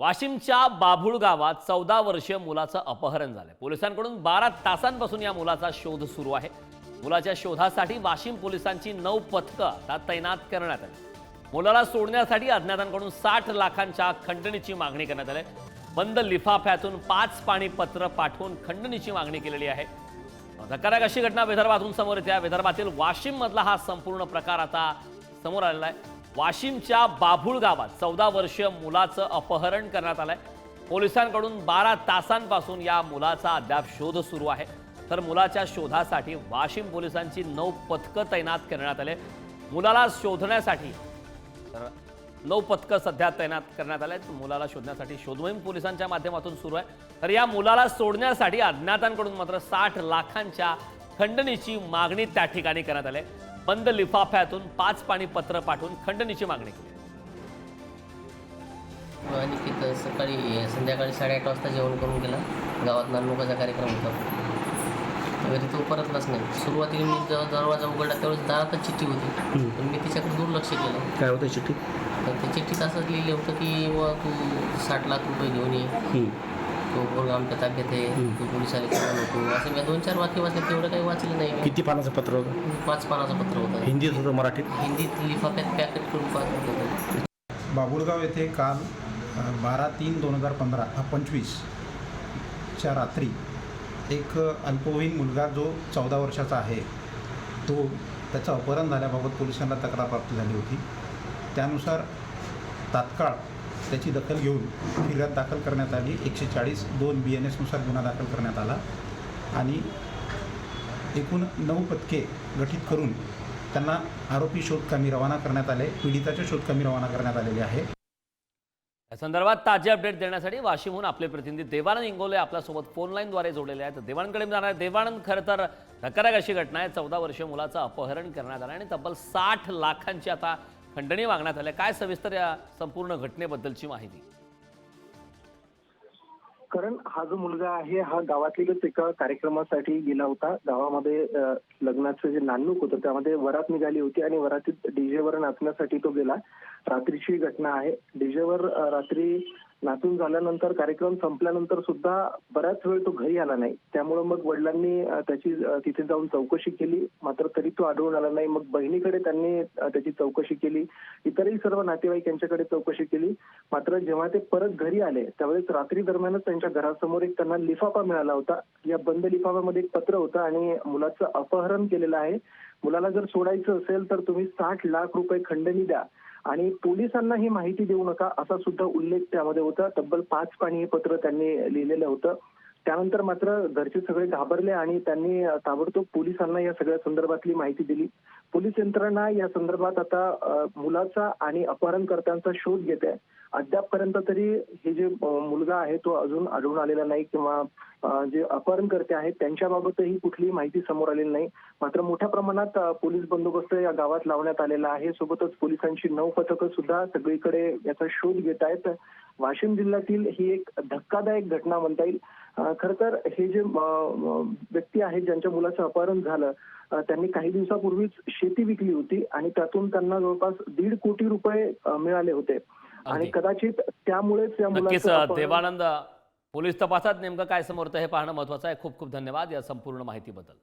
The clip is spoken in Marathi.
वाशिमच्या बाभूळ गावात 14 वर्षीय मुलाचं अपहरण झालं। पोलिसांकडून 12 तासांपासून या मुलाचा शोध सुरू आहे। मुलाच्या शोधासाठी वाशिम पोलिसांची 9 पथकं आता तैनात करण्यात आली। मुलाला सोडण्यासाठी अज्ञातांकडून 60 लाखांच्या खंडणीची मागणी करण्यात आली। बंद लिफाफ्यातून 5 पाणी पत्र पाठवून खंडणीची मागणी केलेली आहे। धक्कादायक अशी घटना विदर्भातून समोर येते। विदर्भातील वाशिम मधला हा संपूर्ण प्रकार आता समोर आलेला आहे। वाशिमच्या बाभूळ गावात 14 वर्षीय मुलाचं अपहरण करण्यात आलंय। पोलिसांकडून 12 तासांपासून या मुलाचा अद्याप शोध सुरू आहे। तर मुलाच्या शोधासाठी वाशिम पोलिसांची 9 पथकं तैनात करण्यात आले। मुलाला शोधण्यासाठी 9 पथकं सध्या तैनात करण्यात आले। मुलाला शोधण्यासाठी शोध मोहीम पोलिसांच्या माध्यमातून सुरू आहे। तर या मुलाला सोडण्यासाठी अज्ञातांकडून मात्र 60 लाखांच्या खंडणीची मागणी त्या ठिकाणी करण्यात आली। बंद लिफाफ्यातून 5 पाणी पत्र पाठवून खंडणीची मागणी केली। आणि सकाळी संध्याकाळी 8:30 वाजता जेवण करून गेला। गावात नानमुखाचा कार्यक्रम होता। घरी तो परतलाच नाही। सुरुवातीला मी जेव्हा दरवाजा उघडला त्यावेळेस दारातच चिठ्ठी होती, पण मी तिच्याकडे दुर्लक्ष केलं। काय होतं चिठ्ठी? तर त्या चिठ्ठीत असं लिहिलं होतं की व तू 60 लाख रुपये घेऊन ये, तो पोरगा आमच्या ताब्यात आहे, तू पोलिसाला कळवा नको, असं मी 2-4 वाक्य वाचले। तेवढं काही वाचलं नाही। किती पानाचं पत्र होतं? 5 पानाचं पत्र होतं। हिंदीत होतं, मराठीत? हिंदीत लिफाफ्यात पॅकेट करून पाठवत होतं। बाभूळगाव येथे काल 12/3/2015 25 च्या रात्री एक अल्पवयीन मुलगा जो 14 वर्षाचा आहे त्याचं अपहरण झाल्याबाबत पोलिसांना तक्रार प्राप्त झाली होती। त्यानुसार तात्काळ त्याची दखल घेऊन फिर्याद दाखल करण्यात आली। 140(2) BNS नुसार गुन्हा दाखल करण्यात आला आणि एकूण 9 पथके गठीत करून त्यांना आरोपी शोधकामी रवाना करण्यात आले। पीडिताच्या शोधकामी रवाना करण्यात आलेले आहे। या संदर्भात ताजे अपडेट देण्यासाठी वाशिमहून आपले प्रतिनिधी देवानंद इंगोले आपल्यासोबत फोन लाईनद्वारे जोडलेले आहेत। देवानंदकडे जाणार आहे। देवानंद, खरं तर धक्कादायक अशी घटना आहे। 14 वर्षीय मुलाचं अपहरण करण्यात आलं आणि तब्बल 60 लाखांची आता खंडणी मागण्यात आली। काय सविस्तर या संपूर्ण घटनेबद्दलची माहिती? कारण हा जो मुलगा आहे हा गावातीलच एका कार्यक्रमासाठी गेला होता। गावामध्ये लग्नाचं जे नाणूक होतं त्यामध्ये वरात निघाली होती आणि वरातीत डीजेवर नाचण्यासाठी तो गेला। रात्रीची घटना आहे। डीजेवर रात्री नाचून झाल्यानंतर कार्यक्रम संपल्यानंतर सुद्धा बराच वेळ तो घरी आला नाही। त्यामुळे मग वडिलांनी त्याची तिथे जाऊन चौकशी केली, मात्र तरी तो आढळून आला नाही। मग बहिणीकडे त्यांनी त्याची चौकशी केली, इतरही सर्व नातेवाईक यांच्याकडे चौकशी केली। मात्र जेव्हा ते परत घरी आले त्यावेळेस रात्री दरम्यानच त्यांच्या घरासमोर एक त्यांना लिफाफा मिळाला होता। या बंद लिफाफ्यामध्ये एक पत्र होतं आणि मुलाचं अपहरण केलेलं आहे। मुलाला जर सोडायचं असेल तर तुम्ही 60 लाख रुपये खंडणी द्या आणि पोलिसांना ही माहिती देऊ नका, असा सुद्धा उल्लेख त्यामध्ये होता। तब्बल 5 पानी हे पत्र त्यांनी लिहिलेलं होतं। त्यानंतर मात्र घरचे सगळे घाबरले आणि त्यांनी ताबडतोब पोलिसांना या सगळ्या संदर्भातली माहिती दिली। पोलीस यंत्रणा या संदर्भात आता मुलाचा आणि अपहरणकर्त्यांचा शोध घेते आहे। अद्यापपर्यंत तरी हे जे मुलगा आहे तो अजून आढळून आलेला नाही किंवा जे अपहरणकर्ते आहेत त्यांच्याबाबतही कुठलीही माहिती समोर आलेली नाही। मात्र मोठ्या प्रमाणात पोलीस बंदोबस्त या गावात लावण्यात आलेला आहे। सोबतच पोलिसांची 9 पथकं सुद्धा सगळीकडे याचा शोध घेत आहेत। वाशिम जिल्ह्यातील ही एक धक्कादायक घटना म्हणता येईल। खरं तर हे जे व्यक्ती आहेत ज्यांच्या मुलाचं अपहरण झालं त्यांनी काही दिवसापूर्वीच शेती विकली होती आणि त्यातून त्यांना जवळपास 1.5 कोटी रुपये मिळाले होते आणि कदाचित त्यामुळेच या मुलाचं देवानंद, पोलीस तपासात नेमकं काय समोर येतं हे पाहणं महत्त्वाचं आहे। खूप खूप धन्यवाद या संपूर्ण माहितीबद्दल।